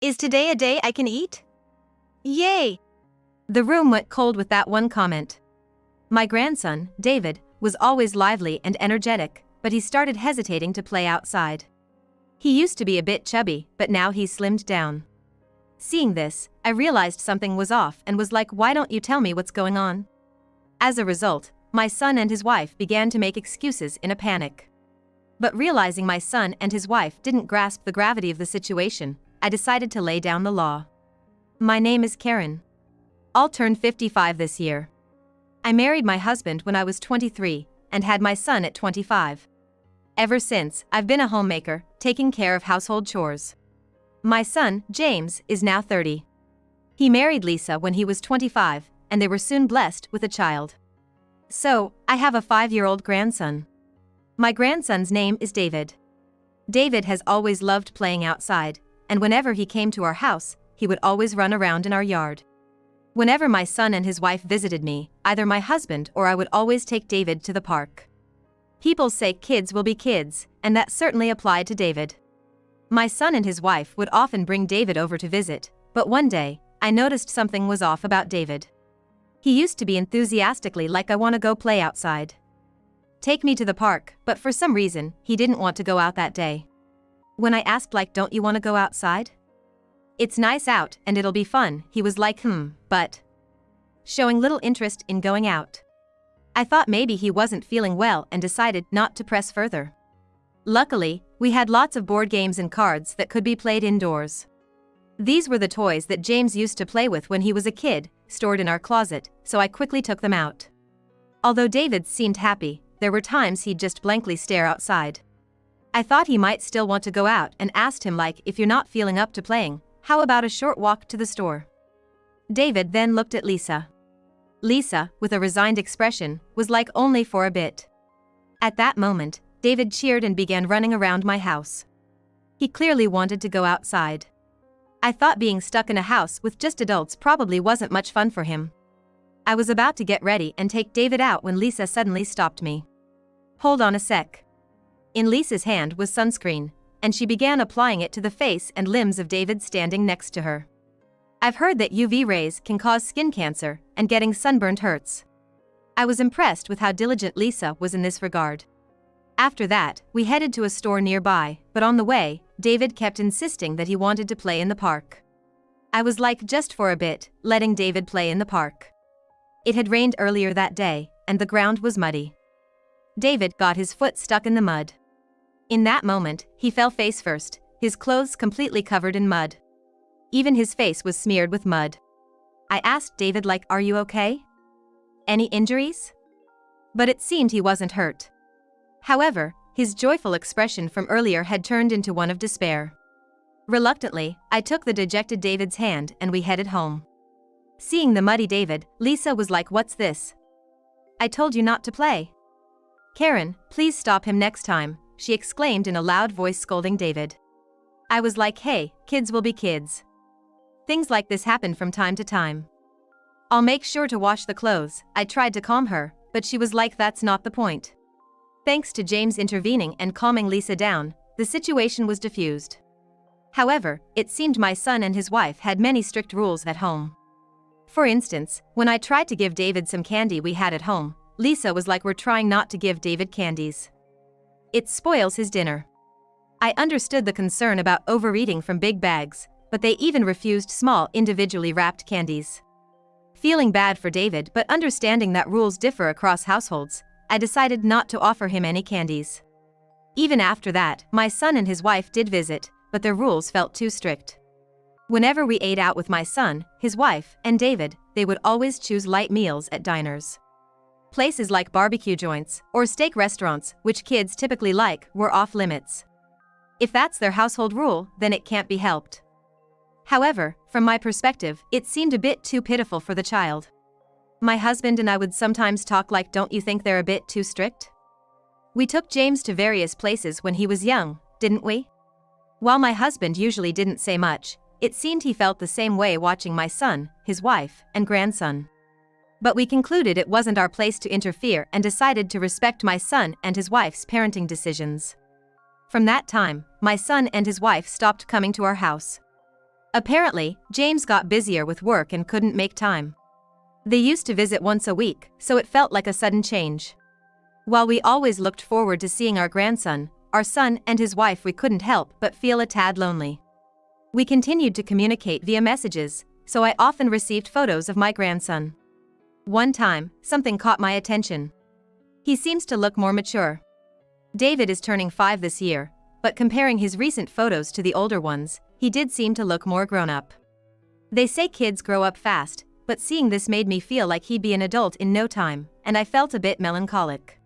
Is today a day I can eat? Yay! The room went cold with that one comment. My grandson, David, was always lively and energetic, but he started hesitating to play outside. He used to be a bit chubby, but now he's slimmed down. Seeing this, I realized something was off and was like, why don't you tell me what's going on? As a result, my son and his wife began to make excuses in a panic. But realizing my son and his wife didn't grasp the gravity of the situation, I decided to lay down the law. My name is Karen. I'll turn 55 this year. I married my husband when I was 23 and had my son at 25. Ever since, I've been a homemaker, taking care of household chores. My son, James, is now 30. He married Lisa when he was 25, and they were soon blessed with a child. So, I have a 5-year-old grandson. My grandson's name is David. David has always loved playing outside, and whenever he came to our house, he would always run around in our yard. Whenever my son and his wife visited me, either my husband or I would always take David to the park. People say kids will be kids, and that certainly applied to David. My son and his wife would often bring David over to visit, but one day, I noticed something was off about David. He used to be enthusiastically like, I want to go play outside. Take me to the park, but for some reason, he didn't want to go out that day. When I asked like, don't you want to go outside? It's nice out and it'll be fun, he was like, but showing little interest in going out. I thought maybe he wasn't feeling well and decided not to press further. Luckily, we had lots of board games and cards that could be played indoors. These were the toys that James used to play with when he was a kid, stored in our closet, so I quickly took them out. Although David seemed happy, there were times he'd just blankly stare outside. I thought he might still want to go out and asked him like, if you're not feeling up to playing, how about a short walk to the store? David then looked at Lisa. Lisa, with a resigned expression, was like, only for a bit. At that moment, David cheered and began running around my house. He clearly wanted to go outside. I thought being stuck in a house with just adults probably wasn't much fun for him. I was about to get ready and take David out when Lisa suddenly stopped me. Hold on a sec. In Lisa's hand was sunscreen, and she began applying it to the face and limbs of David standing next to her. I've heard that UV rays can cause skin cancer, and getting sunburned hurts. I was impressed with how diligent Lisa was in this regard. After that, we headed to a store nearby, but on the way, David kept insisting that he wanted to play in the park. I was like, just for a bit, letting David play in the park. It had rained earlier that day, and the ground was muddy. David got his foot stuck in the mud. In that moment, he fell face first, his clothes completely covered in mud. Even his face was smeared with mud. I asked David like, are you okay? Any injuries? But it seemed he wasn't hurt. However, his joyful expression from earlier had turned into one of despair. Reluctantly, I took the dejected David's hand and we headed home. Seeing the muddy David, Lisa was like, what's this? I told you not to play. Karen, please stop him next time, she exclaimed in a loud voice, scolding David. I was like, hey, kids will be kids. Things like this happen from time to time. I'll make sure to wash the clothes. I tried to calm her, but she was like, that's not the point. Thanks to James intervening and calming Lisa down, the situation was diffused. However, it seemed my son and his wife had many strict rules at home. For instance, when I tried to give David some candy we had at home, Lisa was like, we're trying not to give David candies. It spoils his dinner. I understood the concern about overeating from big bags, but they even refused small individually wrapped candies. Feeling bad for David but understanding that rules differ across households, I decided not to offer him any candies. Even after that, my son and his wife did visit, but their rules felt too strict. Whenever we ate out with my son, his wife, and David, they would always choose light meals at diners. Places like barbecue joints or steak restaurants, which kids typically like, were off limits. If that's their household rule, then it can't be helped. However, from my perspective, it seemed a bit too pitiful for the child. My husband and I would sometimes talk like, don't you think they're a bit too strict? We took James to various places when he was young, didn't we? While my husband usually didn't say much, it seemed he felt the same way watching my son, his wife, and grandson. But we concluded it wasn't our place to interfere and decided to respect my son and his wife's parenting decisions. From that time, my son and his wife stopped coming to our house. Apparently, James got busier with work and couldn't make time. They used to visit once a week, so it felt like a sudden change. While we always looked forward to seeing our grandson, our son and his wife, we couldn't help but feel a tad lonely. We continued to communicate via messages, so I often received photos of my grandson. One time, something caught my attention. He seems to look more mature. David is turning 5 this year, but comparing his recent photos to the older ones, he did seem to look more grown up. They say kids grow up fast, but seeing this made me feel like he'd be an adult in no time, and I felt a bit melancholic.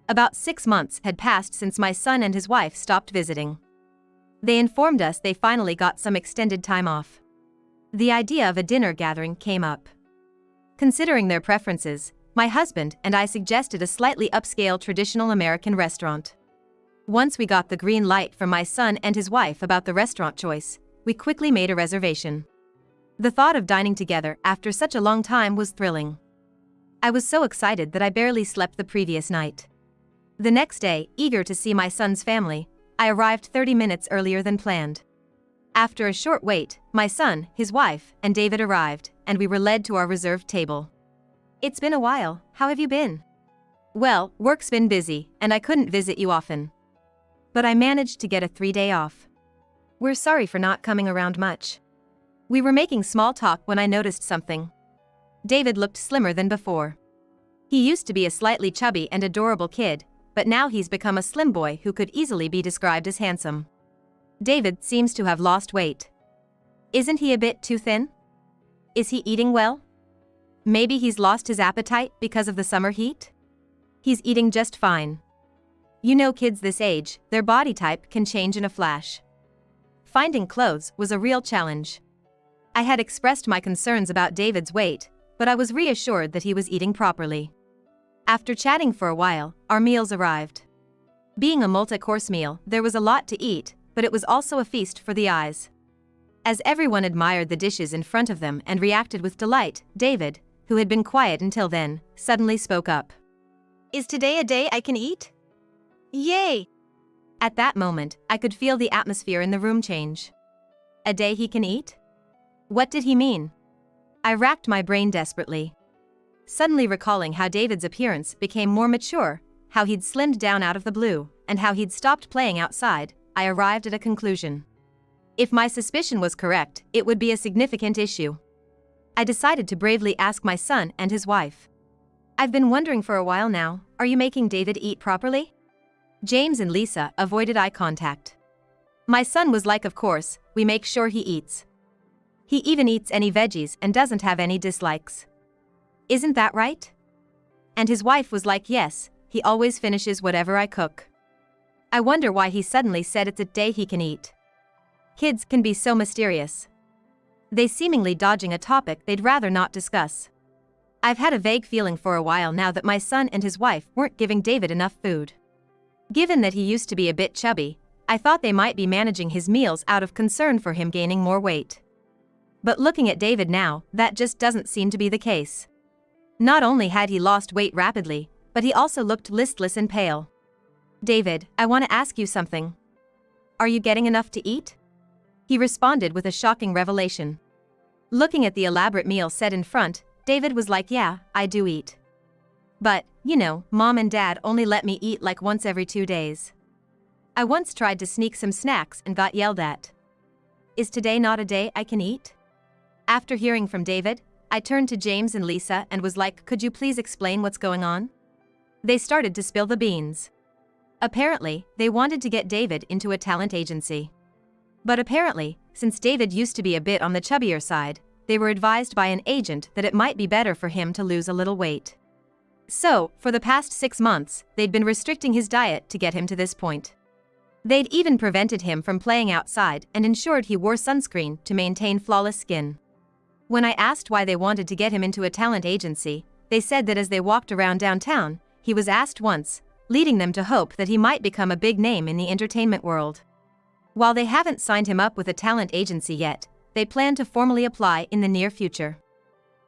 About 6 months had passed since my son and his wife stopped visiting. They informed us they finally got some extended time off. The idea of a dinner gathering came up. Considering their preferences, my husband and I suggested a slightly upscale traditional American restaurant. Once we got the green light from my son and his wife about the restaurant choice, we quickly made a reservation. The thought of dining together after such a long time was thrilling. I was so excited that I barely slept the previous night. The next day, eager to see my son's family, I arrived 30 minutes earlier than planned. After a short wait, my son, his wife, and David arrived, and we were led to our reserved table. "It's been a while, how have you been?" "Well, work's been busy, and I couldn't visit you often. But I managed to get a 3-day off. We're sorry for not coming around much." We were making small talk when I noticed something. David looked slimmer than before. He used to be a slightly chubby and adorable kid, but now he's become a slim boy who could easily be described as handsome. David seems to have lost weight. Isn't he a bit too thin? Is he eating well? Maybe he's lost his appetite because of the summer heat? He's eating just fine. You know, kids this age, their body type can change in a flash. Finding clothes was a real challenge. I had expressed my concerns about David's weight, but I was reassured that he was eating properly. After chatting for a while, our meals arrived. Being a multi-course meal, there was a lot to eat, but it was also a feast for the eyes. As everyone admired the dishes in front of them and reacted with delight, David, who had been quiet until then, suddenly spoke up. "Is today a day I can eat? Yay!" At that moment, I could feel the atmosphere in the room change. A day he can eat? What did he mean? I racked my brain desperately. Suddenly recalling how David's appearance became more mature, how he'd slimmed down out of the blue, and how he'd stopped playing outside, I arrived at a conclusion. If my suspicion was correct, it would be a significant issue. I decided to bravely ask my son and his wife. "I've been wondering for a while now, are you making David eat properly?" James and Lisa avoided eye contact. My son was like, "Of course, we make sure he eats. He even eats any veggies and doesn't have any dislikes. Isn't that right?" And his wife was like, "Yes, he always finishes whatever I cook." I wonder why he suddenly said it's a day he can eat. Kids can be so mysterious. They seemingly dodging a topic they'd rather not discuss. I've had a vague feeling for a while now that my son and his wife weren't giving David enough food. Given that he used to be a bit chubby, I thought they might be managing his meals out of concern for him gaining more weight. But looking at David now, that just doesn't seem to be the case. Not only had he lost weight rapidly, but he also looked listless and pale. "David, I want to ask you something. Are you getting enough to eat?" He responded with a shocking revelation. Looking at the elaborate meal set in front, David was like, "Yeah, I do eat. But, you know, Mom and Dad only let me eat like once every 2 days. I once tried to sneak some snacks and got yelled at. Is today not a day I can eat?" After hearing from David, I turned to James and Lisa and was like, "Could you please explain what's going on?" They started to spill the beans. Apparently, they wanted to get David into a talent agency. But apparently, since David used to be a bit on the chubbier side, they were advised by an agent that it might be better for him to lose a little weight. So, for the past 6 months, they'd been restricting his diet to get him to this point. They'd even prevented him from playing outside and ensured he wore sunscreen to maintain flawless skin. When I asked why they wanted to get him into a talent agency, they said that as they walked around downtown, he was asked once, leading them to hope that he might become a big name in the entertainment world. While they haven't signed him up with a talent agency yet, they plan to formally apply in the near future.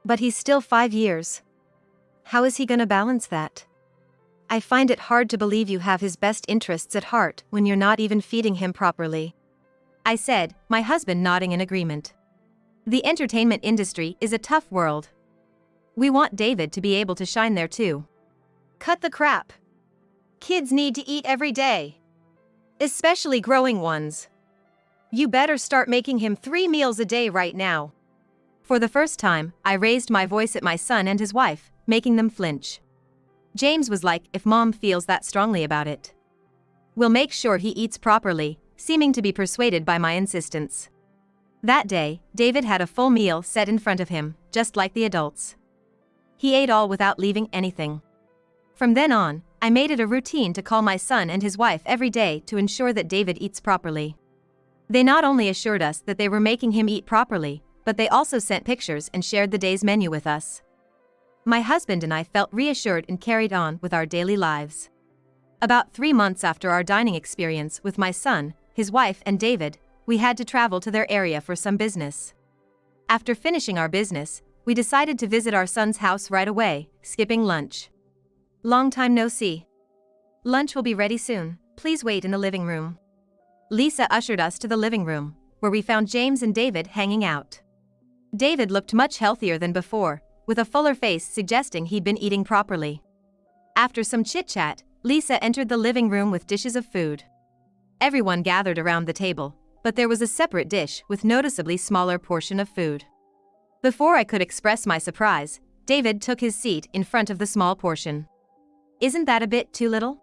But he's still 5 years. How is he gonna balance that? I find it hard to believe you have his best interests at heart when you're not even feeding him properly. I said, my husband nodding in agreement. The entertainment industry is a tough world. We want David to be able to shine there too. Cut the crap. Kids need to eat every day. Especially growing ones. You better start making him 3 meals a day right now. For the first time, I raised my voice at my son and his wife, making them flinch. James was like, if mom feels that strongly about it, we'll make sure he eats properly, seeming to be persuaded by my insistence. That day, David had a full meal set in front of him, just like the adults. He ate all without leaving anything. From then on, I made it a routine to call my son and his wife every day to ensure that David eats properly. They not only assured us that they were making him eat properly, but they also sent pictures and shared the day's menu with us. My husband and I felt reassured and carried on with our daily lives. About 3 months after our dining experience with my son, his wife and David, we had to travel to their area for some business. After finishing our business, we decided to visit our son's house right away, skipping lunch. Long time no see. Lunch will be ready soon, please wait in the living room. Lisa ushered us to the living room, where we found James and David hanging out. David looked much healthier than before, with a fuller face suggesting he'd been eating properly. After some chit-chat, Lisa entered the living room with dishes of food. Everyone gathered around the table, but there was a separate dish with noticeably smaller portion of food. Before I could express my surprise, David took his seat in front of the small portion. Isn't that a bit too little?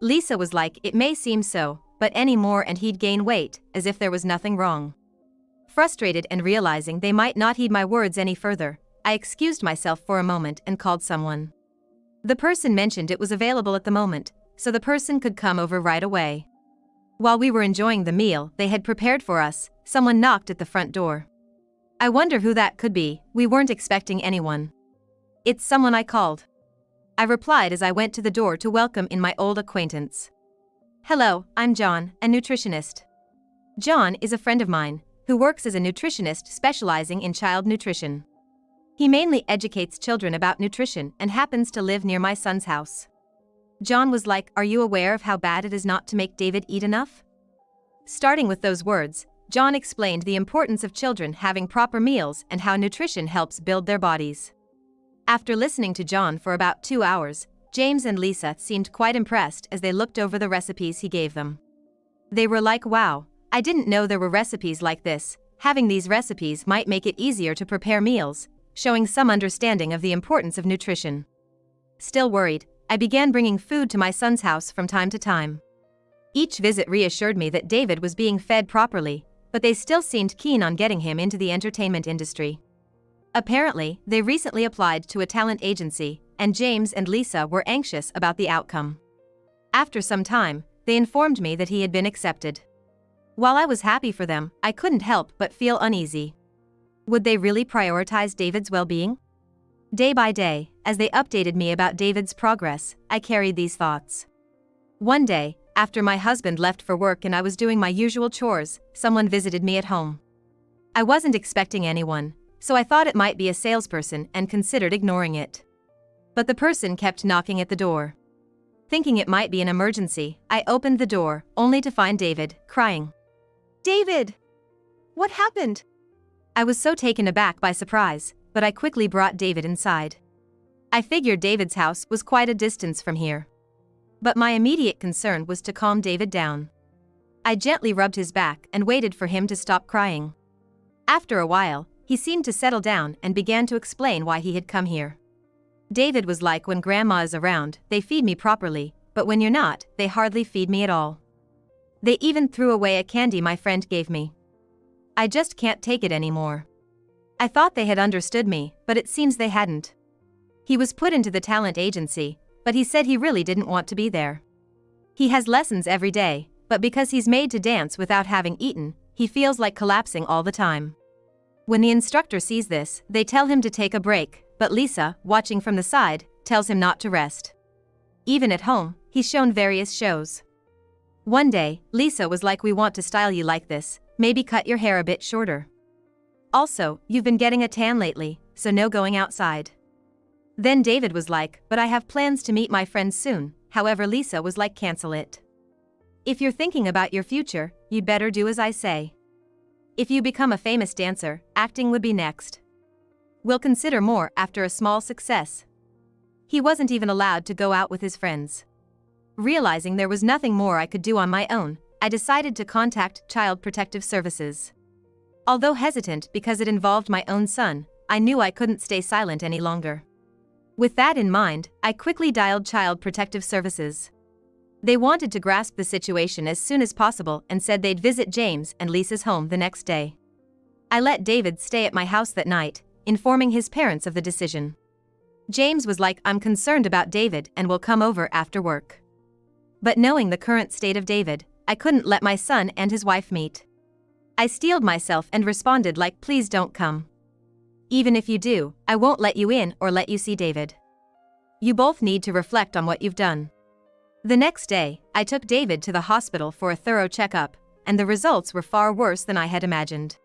Lisa was like, it may seem so, but any more and he'd gain weight, as if there was nothing wrong. Frustrated and realizing they might not heed my words any further, I excused myself for a moment and called someone. The person mentioned it was available at the moment, so the person could come over right away. While we were enjoying the meal they had prepared for us, someone knocked at the front door. I wonder who that could be, we weren't expecting anyone. It's someone I called. I replied as I went to the door to welcome in my old acquaintance. Hello, I'm John, a nutritionist. John is a friend of mine, who works as a nutritionist specializing in child nutrition. He mainly educates children about nutrition and happens to live near my son's house. John was like, are you aware of how bad it is not to make David eat enough? Starting with those words, John explained the importance of children having proper meals and how nutrition helps build their bodies. After listening to John for about 2 hours, James and Lisa seemed quite impressed as they looked over the recipes he gave them. They were like, wow, I didn't know there were recipes like this, having these recipes might make it easier to prepare meals, showing some understanding of the importance of nutrition. Still worried, I began bringing food to my son's house from time to time. Each visit reassured me that David was being fed properly, but they still seemed keen on getting him into the entertainment industry. Apparently, they recently applied to a talent agency, and James and Lisa were anxious about the outcome. After some time, they informed me that he had been accepted. While I was happy for them, I couldn't help but feel uneasy. Would they really prioritize David's well-being? Day by day, as they updated me about David's progress, I carried these thoughts. One day, after my husband left for work and I was doing my usual chores, someone visited me at home. I wasn't expecting anyone, so I thought it might be a salesperson and considered ignoring it. But the person kept knocking at the door. Thinking it might be an emergency, I opened the door, only to find David, crying. David! What happened? I was so taken aback by surprise, but I quickly brought David inside. I figured David's house was quite a distance from here. But my immediate concern was to calm David down. I gently rubbed his back and waited for him to stop crying. After a while, he seemed to settle down and began to explain why he had come here. David was like, when grandma is around, they feed me properly, but when you're not, they hardly feed me at all. They even threw away a candy my friend gave me. I just can't take it anymore. I thought they had understood me, but it seems they hadn't. He was put into the talent agency, but he said he really didn't want to be there. He has lessons every day, but because he's made to dance without having eaten, he feels like collapsing all the time. When the instructor sees this, they tell him to take a break, but Lisa, watching from the side, tells him not to rest. Even at home, he's shown various shows. One day, Lisa was like, we want to style you like this, maybe cut your hair a bit shorter. Also, you've been getting a tan lately, so no going outside. Then David was like, but I have plans to meet my friends soon, however Lisa was like, cancel it. If you're thinking about your future, you'd better do as I say. If you become a famous dancer, acting would be next. We'll consider more after a small success. He wasn't even allowed to go out with his friends. Realizing there was nothing more I could do on my own, I decided to contact Child Protective Services. Although hesitant because it involved my own son, I knew I couldn't stay silent any longer. With that in mind, I quickly dialed Child Protective Services. They wanted to grasp the situation as soon as possible and said they'd visit James and Lisa's home the next day. I let David stay at my house that night, informing his parents of the decision. James was like, "I'm concerned about David and will come over after work." But knowing the current state of David, I couldn't let my son and his wife meet. I steeled myself and responded like, "Please don't come. Even if you do, I won't let you in or let you see David. You both need to reflect on what you've done." The next day, I took David to the hospital for a thorough checkup, and the results were far worse than I had imagined.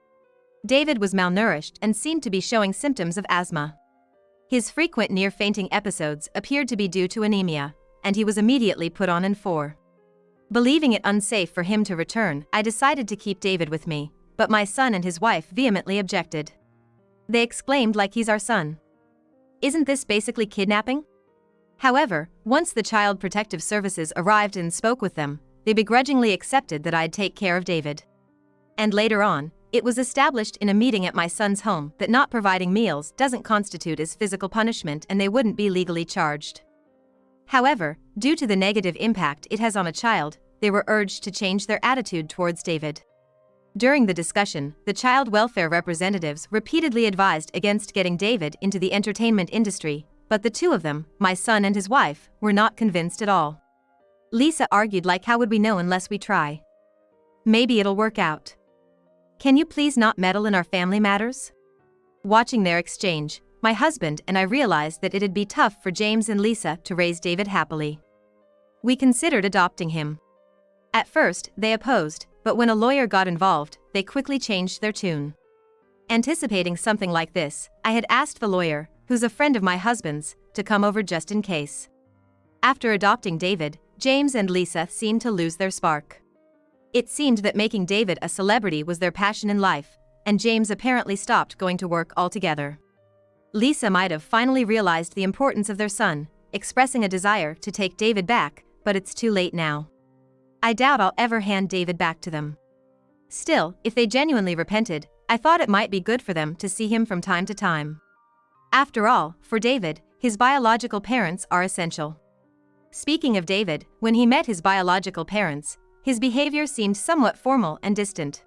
David was malnourished and seemed to be showing symptoms of asthma. His frequent near-fainting episodes appeared to be due to anemia, and he was immediately put on N4. Believing it unsafe for him to return, I decided to keep David with me, but my son and his wife vehemently objected. They exclaimed like, "He's our son. Isn't this basically kidnapping?" However, once the Child Protective Services arrived and spoke with them, they begrudgingly accepted that I'd take care of David. And later on, it was established in a meeting at my son's home that not providing meals doesn't constitute as physical punishment and they wouldn't be legally charged. However, due to the negative impact it has on a child, they were urged to change their attitude towards David. During the discussion, the child welfare representatives repeatedly advised against getting David into the entertainment industry, but the two of them, my son and his wife, were not convinced at all. Lisa argued like, "How would we know unless we try? Maybe it'll work out. Can you please not meddle in our family matters?" Watching their exchange, my husband and I realized that it'd be tough for James and Lisa to raise David happily. We considered adopting him. At first, they opposed, but when a lawyer got involved, they quickly changed their tune. Anticipating something like this, I had asked the lawyer, who's a friend of my husband's, to come over just in case. After adopting David, James and Lisa seemed to lose their spark. It seemed that making David a celebrity was their passion in life, and James apparently stopped going to work altogether. Lisa might have finally realized the importance of their son, expressing a desire to take David back, but it's too late now. I doubt I'll ever hand David back to them. Still, if they genuinely repented, I thought it might be good for them to see him from time to time. After all, for David, his biological parents are essential. Speaking of David, when he met his biological parents, his behavior seemed somewhat formal and distant.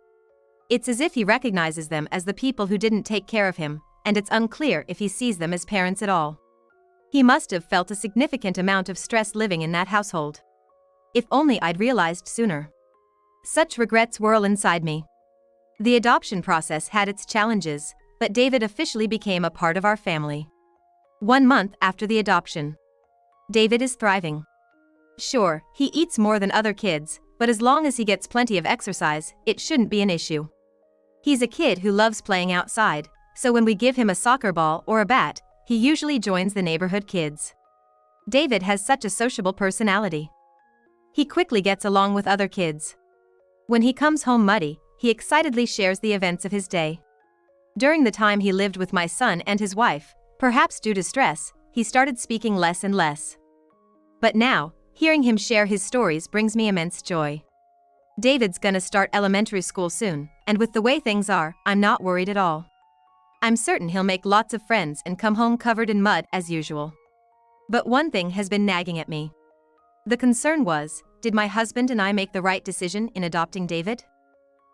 It's as if he recognizes them as the people who didn't take care of him, and it's unclear if he sees them as parents at all. He must have felt a significant amount of stress living in that household. If only I'd realized sooner. Such regrets whirl inside me. The adoption process had its challenges, but David officially became a part of our family. 1 month after the adoption. David is thriving. Sure, he eats more than other kids, but as long as he gets plenty of exercise, it shouldn't be an issue. He's a kid who loves playing outside, so when we give him a soccer ball or a bat, he usually joins the neighborhood kids. David has such a sociable personality. He quickly gets along with other kids. When he comes home muddy, he excitedly shares the events of his day. During the time he lived with my son and his wife, perhaps due to stress, he started speaking less and less. But now, hearing him share his stories brings me immense joy. David's gonna start elementary school soon, and with the way things are, I'm not worried at all. I'm certain he'll make lots of friends and come home covered in mud as usual. But one thing has been nagging at me. The concern was, did my husband and I make the right decision in adopting David?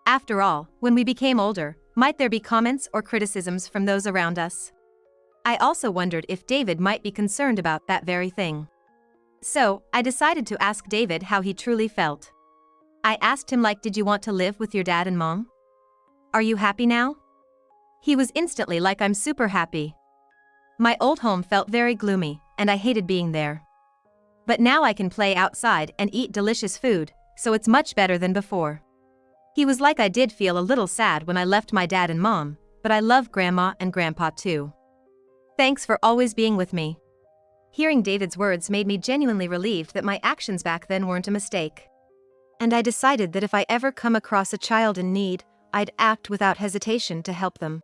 After all, when we became older, might there be comments or criticisms from those around us? I also wondered if David might be concerned about that very thing. So, I decided to ask David how he truly felt. I asked him like, did you want to live with your dad and mom? Are you happy now? He was instantly like, I'm super happy. My old home felt very gloomy, and I hated being there. But now I can play outside and eat delicious food, so it's much better than before. He was like, I did feel a little sad when I left my dad and mom, but I love grandma and grandpa too. Thanks for always being with me. Hearing David's words made me genuinely relieved that my actions back then weren't a mistake. and I decided that if I ever come across a child in need, I'd act without hesitation to help them.